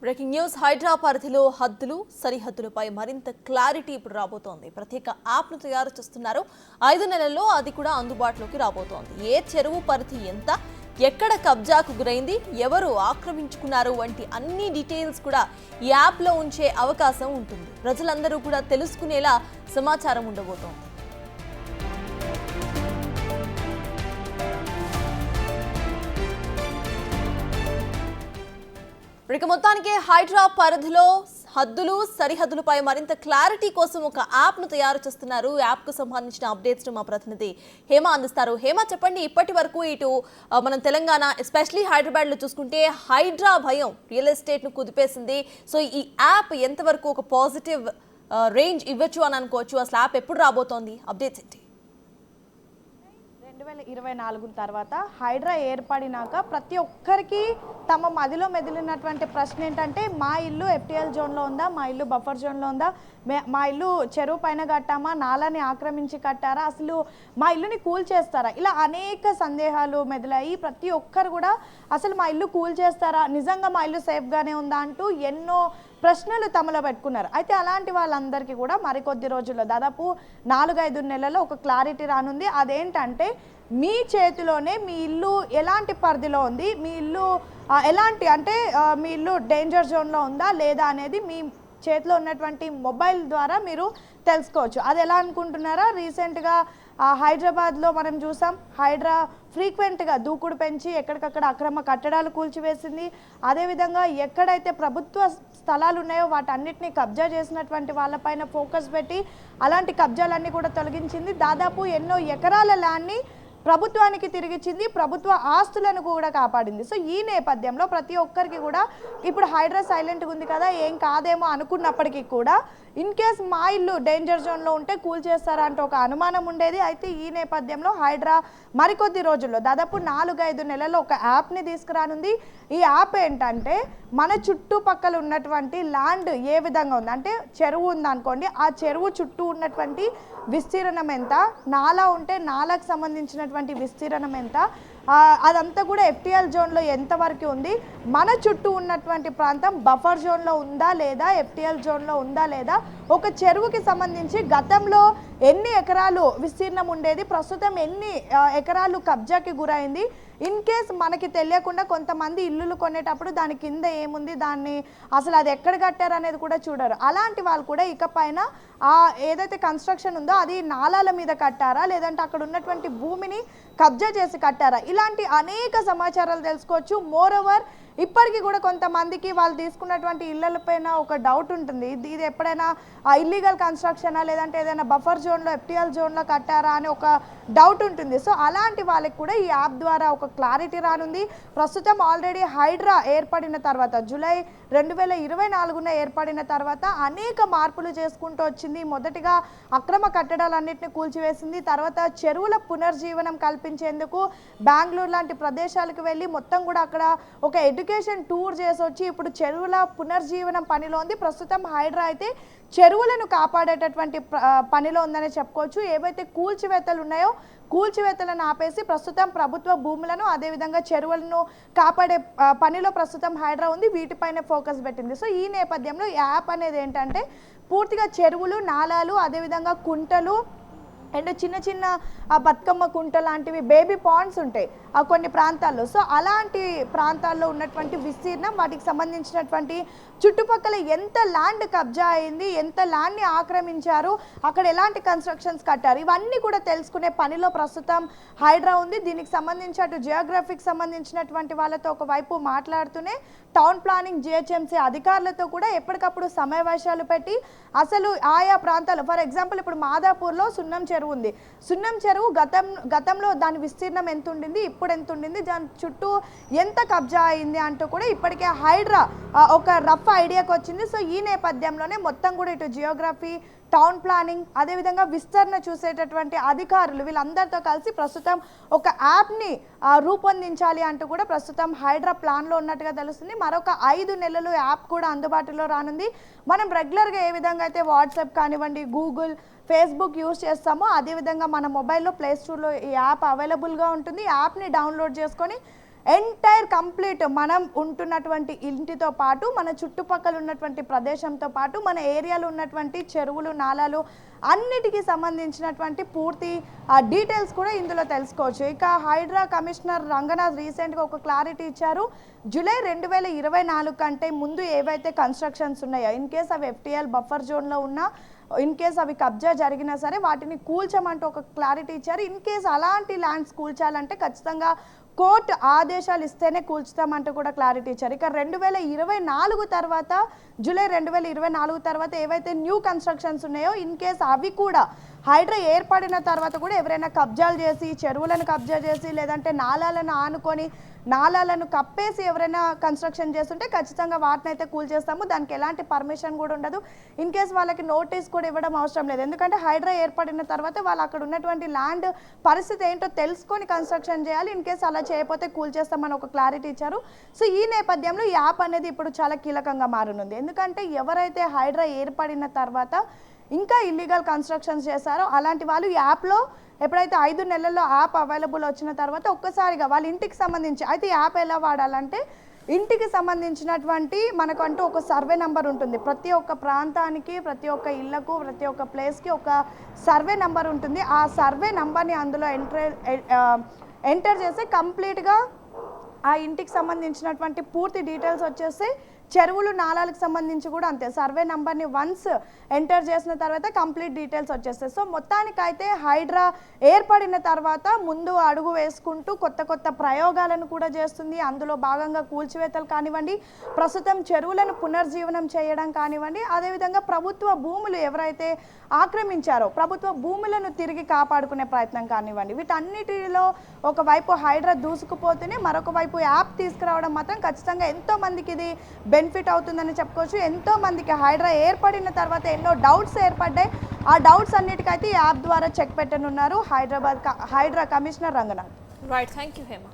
Breaking news Hydraa పరిధిలో హద్దులు సరిహద్దులపై మరింత క్లారిటీ ఇప్పుడు రాబోతోంది. ప్రత్యేక యాప్ను తయారు చేస్తున్నారు. 5 నెలల్లో అది కూడా అందుబాటులోకి రాబోతోంది. ఏ చెరువు పరిధి ఎంత, ఎక్కడ కబ్జాకు గురైంది, ఎవరు ఆక్రమించుకున్నారు వంటి అన్ని డీటెయిల్స్ కూడా ఈ యాప్లో ఉంచే అవకాశం ఉంటుంది. ప్రజలందరూ కూడా తెలుసుకునేలా సమాచారం ఉండబోతోంది. ఇక మొత్తానికి హైడ్రా పరిధిలో హద్దులు సరిహద్దులపై మరింత క్లారిటీ కోసం ఒక యాప్ను తయారు చేస్తున్నారు. యాప్కు సంబంధించిన అప్డేట్స్ మా ప్రతినిధి హేమ అందిస్తారు. హేమ, చెప్పండి, ఇప్పటి వరకు ఇటు మనం తెలంగాణ ఎస్పెషలీ హైదరాబాద్లో చూసుకుంటే హైడ్రా భయం రియల్ ఎస్టేట్ను కుదిపేసింది. సో ఈ యాప్ ఎంతవరకు ఒక పాజిటివ్ రేంజ్ ఇవ్వచ్చు అని అనుకోవచ్చు? అసలు యాప్ ఎప్పుడు రాబోతోంది? అప్డేట్స్ ఏంటి? 2024 తర్వాత హైడ్రా ఏర్పడినాక ప్రతి ఒక్కరికి తమ మదిలో మెదిలినటువంటి ప్రశ్న ఏంటంటే, మా ఇల్లు ఎఫ్టీఎల్ జోన్లో ఉందా, మా ఇల్లు బఫర్ జోన్లో ఉందా, మా ఇల్లు చెరువు పైన కట్టామా, నాలాని ఆక్రమించి కట్టారా, అసలు మా ఇల్లుని కూల్ చేస్తారా, ఇలా అనేక సందేహాలు మెదిలాయి. ప్రతి ఒక్కరు కూడా అసలు మా ఇల్లు కూల్ చేస్తారా, నిజంగా మా ఇల్లు సేఫ్గానే ఉందా అంటూ ఎన్నో ప్రశ్నలు తమలో పెట్టుకున్నారు. అయితే అలాంటి వాళ్ళందరికీ కూడా మరికొద్ది రోజుల్లో దాదాపు 4-5 నెలల్లో ఒక క్లారిటీ రానుంది. అదేంటంటే, మీ చేతిలోనే మీ ఇల్లు ఎలాంటి పరిధిలో ఉంది, మీ ఇల్లు ఎలాంటి అంటే మీ ఇల్లు డేంజర్ జోన్లో ఉందా లేదా అనేది మీ చేతిలో ఉన్నటువంటి మొబైల్ ద్వారా మీరు తెలుసుకోవచ్చు. అది ఎలా అనుకుంటున్నారా? రీసెంట్గా హైదరాబాద్లో మనం చూసాం, హైడ్రా ఫ్రీక్వెంట్గా దూకుడు పెంచి ఎక్కడికక్కడ అక్రమ కట్టడాలు కూల్చివేసింది. అదేవిధంగా ఎక్కడైతే ప్రభుత్వ స్థలాలు ఉన్నాయో వాటన్నిటిని కబ్జా చేసినటువంటి వాళ్ళపైన ఫోకస్ పెట్టి అలాంటి కబ్జాలన్నీ కూడా తొలగించింది. దాదాపు ఎన్నో ఎకరాల ల్యాండ్ని ప్రభుత్వానికి తిరిగిచ్చింది, ప్రభుత్వ ఆస్తులను కూడా కాపాడింది. సో ఈ నేపథ్యంలో ప్రతి ఒక్కరికి కూడా ఇప్పుడు హైడ్రా సైలెంట్గా ఉంది కదా, ఏం కాదేమో అనుకున్నప్పటికీ కూడా ఇన్ కేస్ మా ఇల్లు డేంజర్ జోన్లో ఉంటే కూల్ చేస్తారా అంటే ఒక అనుమానం ఉండేది. అయితే ఈ నేపథ్యంలో హైడ్రా మరికొద్ది రోజుల్లో దాదాపు 4-5 నెలల్లో ఒక యాప్ని తీసుకురానుంది. ఈ యాప్ ఏంటంటే, మన చుట్టుపక్కల ఉన్నటువంటి ల్యాండ్ ఏ విధంగా ఉంది అంటే, చెరువు ఉందనుకోండి, ఆ చెరువు చుట్టూ ఉన్నటువంటి విస్తీర్ణం ఎంత, నాలా ఉంటే నాలాకు సంబంధించినటువంటి విస్తీర్ణం ఎంత, అదంతా కూడా ఎఫ్టీఎల్ జోన్లో ఎంతవరకు ఉంది, మన చుట్టూ ఉన్నటువంటి ప్రాంతం బఫర్ జోన్లో ఉందా లేదా, ఎఫ్టీఎల్ జోన్లో ఉందా లేదా, ఒక చెరువుకి సంబంధించి గతంలో ఎన్ని ఎకరాలు విస్తీర్ణం ఉండేది, ప్రస్తుతం ఎన్ని ఎకరాలు కబ్జాకి గురైంది, ఇన్ కేస్ మనకి తెలియకుండా కొంతమంది ఇల్లులు కొనేటప్పుడు దాని కింద ఏముంది, దాన్ని అసలు అది ఎక్కడ కట్టారు అనేది కూడా చూడరు. అలాంటి వాళ్ళు కూడా ఇకపైన ఏదైతే కన్స్ట్రక్షన్ ఉందో అది నాలాల మీద కట్టారా లేదంటే అక్కడ ఉన్నటువంటి భూమిని కబ్జా చేసి కట్టారా, ఇలాంటి అనేక సమాచారాలు తెలుసుకోవచ్చు. మోర్ ఓవర్ ఇప్పటికీ కూడా కొంతమందికి వాళ్ళు తీసుకున్నటువంటి ఇళ్లపైన ఒక డౌట్ ఉంటుంది, ఇది ఎప్పుడైనా ఇల్లీగల్ కన్స్ట్రక్షనా లేదంటే ఏదైనా బఫర్ జోన్లో ఎఫ్టీఎల్ జోన్లో కట్టారా అని ఒక డౌట్ ఉంటుంది. సో అలాంటి వాళ్ళకి కూడా ఈ యాప్ ద్వారా ఒక క్లారిటీ రానుంది. ప్రస్తుతం ఆల్రెడీ హైడ్రా ఏర్పడిన తర్వాత జూలై 2024 ఏర్పడిన తర్వాత అనేక మార్పులు చేసుకుంటూ వచ్చింది. మొదటిగా అక్రమ కట్టడాలన్నింటినీ కూల్చివేసింది, తర్వాత చెరువుల పునర్జీవనం కల్పించేందుకు బెంగళూరు లాంటి ప్రదేశాలకు వెళ్ళి మొత్తం కూడా అక్కడ ఒక ఎడ్యుకేషన్ టూర్ చేసి వచ్చి ఇప్పుడు చెరువుల పునర్జీవనం పనిలో ఉంది. ప్రస్తుతం హైడ్రా అయితే చెరువులను కాపాడేటటువంటి పనిలో ఉందని చెప్పుకోవచ్చు. ఏవైతే కూల్చివేతలు ఉన్నాయో కూల్చివేతలను ఆపేసి ప్రస్తుతం ప్రభుత్వ భూములను అదేవిధంగా చెరువులను కాపాడే పనిలో ప్రస్తుతం హైడ్రా ఉంది, వీటిపైన ఫోకస్ పెట్టింది. సో ఈ నేపథ్యంలో ఈ యాప్ అనేది ఏంటంటే, పూర్తిగా చెరువులు, నాలాలు, అదేవిధంగా కుంటలు అండ్ చిన్న చిన్న బతుకమ్మ కుంట లాంటివి బేబీ పాండ్స్ ఉంటాయి కొన్ని ప్రాంతాల్లో. సో అలాంటి ప్రాంతాల్లో ఉన్నటువంటి విస్తీర్ణం, వాటికి సంబంధించినటువంటి చుట్టుపక్కల ఎంత ల్యాండ్ కబ్జా అయింది, ఎంత ల్యాండ్ని ఆక్రమించారు, అక్కడ ఎలాంటి కన్స్ట్రక్షన్స్ కట్టారు, ఇవన్నీ కూడా తెలుసుకునే పనిలో ప్రస్తుతం హైడ్రా ఉంది. దీనికి సంబంధించి అటు జియోగ్రఫీకి సంబంధించినటువంటి వాళ్ళతో ఒకవైపు మాట్లాడుతూనే టౌన్ ప్లానింగ్, జిహెచ్ఎంసీ అధికారులతో కూడా ఎప్పటికప్పుడు సమావేశాలు పెట్టి అసలు ఆయా ప్రాంతాలు, ఫర్ ఎగ్జాంపుల్ ఇప్పుడు మాదాపూర్లో సున్నం చెరువు ఉంది. సున్నం చెరువు గతంలో దాని విస్తీర్ణం ఎంత ఉండింది, ఇప్పుడు ఎంత ఉండింది, దాని చుట్టూ ఎంత కబ్జా అయింది అంటూ కూడా ఇప్పటికే హైడ్రా ఒక రఫ్ ఐడియాకి వచ్చింది. సో ఈ నేపథ్యంలోనే మొత్తం కూడా ఇటు జియోగ్రఫీ, టౌన్ ప్లానింగ్, అదేవిధంగా విస్తరణ చూసేటటువంటి అధికారులు వీళ్ళందరితో కలిసి ప్రస్తుతం ఒక యాప్ని రూపొందించాలి అంటూ కూడా ప్రస్తుతం హైడ్రా ప్లాన్లో ఉన్నట్టుగా తెలుస్తుంది. మరొక 5 నెలలు యాప్ కూడా అందుబాటులో రానుంది. మనం రెగ్యులర్గా ఏ విధంగా అయితే వాట్సాప్ కానివ్వండి, గూగుల్, ఫేస్బుక్ యూజ్ చేస్తామో అదేవిధంగా మన మొబైల్లో ప్లే స్టోర్లో ఈ యాప్ అవైలబుల్గా ఉంటుంది. యాప్ని డౌన్లోడ్ చేసుకొని ఎంటైర్ కంప్లీట్ మనం ఉంటున్నటువంటి ఇంటితో పాటు మన చుట్టుపక్కల ఉన్నటువంటి ప్రదేశంతో పాటు మన ఏరియాలో ఉన్నటువంటి చెరువులు నాలాలు అన్నిటికీ సంబంధించినటువంటి పూర్తి డీటెయిల్స్ కూడా ఇందులో తెలుసుకోవచ్చు. ఇక హైడ్రా కమిషనర్ రంగనాథ్ రీసెంట్గా ఒక క్లారిటీ ఇచ్చారు. జూలై 2024 కంటే ముందు ఏవైతే కన్స్ట్రక్షన్స్ ఉన్నాయో ఇన్ కేస్ అవి FTL బఫర్ జోన్లో ఉన్నా, ఇన్ కేస్ అవి కబ్జా జరిగినా సరే వాటిని కూల్చమంటూ ఒక క్లారిటీ ఇచ్చారు. ఇన్ కేస్ అలాంటి ల్యాండ్స్ కూల్చాలంటే ఖచ్చితంగా కోర్టు ఆదేశాలు ఇస్తేనే కూల్చుతామంటూ కూడా క్లారిటీ ఇచ్చారు. ఇక 2024 తర్వాత జూలై 2024 తర్వాత ఏవైతే న్యూ కన్స్ట్రక్షన్స్ ఉన్నాయో ఇన్ కేస్ అవి కూడా హైడ్రా ఏర్పడిన తర్వాత కూడా ఎవరైనా కబ్జాలు చేసి చెరువులను కబ్జా చేసి లేదంటే నాలాలను ఆనుకొని నాలాలను కప్పేసి ఎవరైనా కన్స్ట్రక్షన్ చేస్తుంటే ఖచ్చితంగా వాటిని అయితే కూల్ చేస్తాము. దానికి ఎలాంటి పర్మిషన్ కూడా ఉండదు. ఇన్ కేస్ వాళ్ళకి నోటీస్ కూడా ఇవ్వడం అవసరం లేదు. ఎందుకంటే హైడ్రా ఏర్పడిన తర్వాత వాళ్ళు అక్కడ ఉన్నటువంటి ల్యాండ్ పరిస్థితి ఏంటో తెలుసుకొని కన్స్ట్రక్షన్ చేయాలి. ఇన్ కేస్ అలా చేయకపోతే కూల్ చేస్తామని ఒక క్లారిటీ ఇచ్చారు. సో ఈ నేపథ్యంలో ఈ యాప్ అనేది ఇప్పుడు చాలా కీలకంగా మారనుంది. ఎందుకంటే ఎవరైతే హైడ్రా ఏర్పడిన తర్వాత ఇంకా ఇల్లీగల్ కన్స్ట్రక్షన్స్ చేశారో అలాంటి వాళ్ళు ఈ యాప్లో ఎప్పుడైతే 5 నెలల్లో యాప్ అవైలబుల్ వచ్చిన తర్వాత ఒక్కసారిగా వాళ్ళ ఇంటికి సంబంధించి అయితే యాప్ ఎలా వాడాలంటే ఇంటికి సంబంధించినటువంటి మనకంటూ ఒక సర్వే నెంబర్ ఉంటుంది. ప్రతి ఒక్క ప్రాంతానికి ప్రతి ఒక్క ఇళ్లకు ప్రతి ఒక్క ప్లేస్కి ఒక సర్వే నెంబర్ ఉంటుంది. ఆ సర్వే నెంబర్ని అందులో ఎంటర్ చేస్తే కంప్లీట్గా ఆ ఇంటికి సంబంధించినటువంటి పూర్తి డీటెయిల్స్ వచ్చేసి చెరువులు నాలాలకు సంబంధించి కూడా అంతే. సర్వే నెంబర్ని వన్స్ ఎంటర్ చేసిన తర్వాత కంప్లీట్ డీటెయిల్స్ వచ్చేస్తాయి. సో మొత్తానికైతే హైడ్రా ఏర్పడిన తర్వాత ముందు అడుగు వేసుకుంటూ కొత్త కొత్త ప్రయోగాలను కూడా చేస్తుంది. అందులో భాగంగా కూల్చివేతలు కానివ్వండి, ప్రస్తుతం చెరువులను పునర్జీవనం చేయడం కానివ్వండి, అదేవిధంగా ప్రభుత్వ భూములు ఎవరైతే ఆక్రమించారో ప్రభుత్వ భూములను తిరిగి కాపాడుకునే ప్రయత్నం కానివ్వండి, వీటన్నిటిలో ఒకవైపు హైడ్రా దూసుకుపోతూనే మరొక వైపు యాప్ తీసుకురావడం మాత్రం ఖచ్చితంగా ఎంతో మందికి ఇది బెనిఫిట్ అవుతుందని చెప్పుకోవచ్చు. ఎంతో మందికి హైడ్రా ఏర్పడిన తర్వాత ఎన్నో డౌట్స్ ఏర్పడ్డాయి. ఆ డౌట్స్ అన్నిటికైతే ఈ యాప్ ద్వారా చెక్ పెట్టనున్నారు HYDRAA commissioner Ranganath. Right, thank you Hema.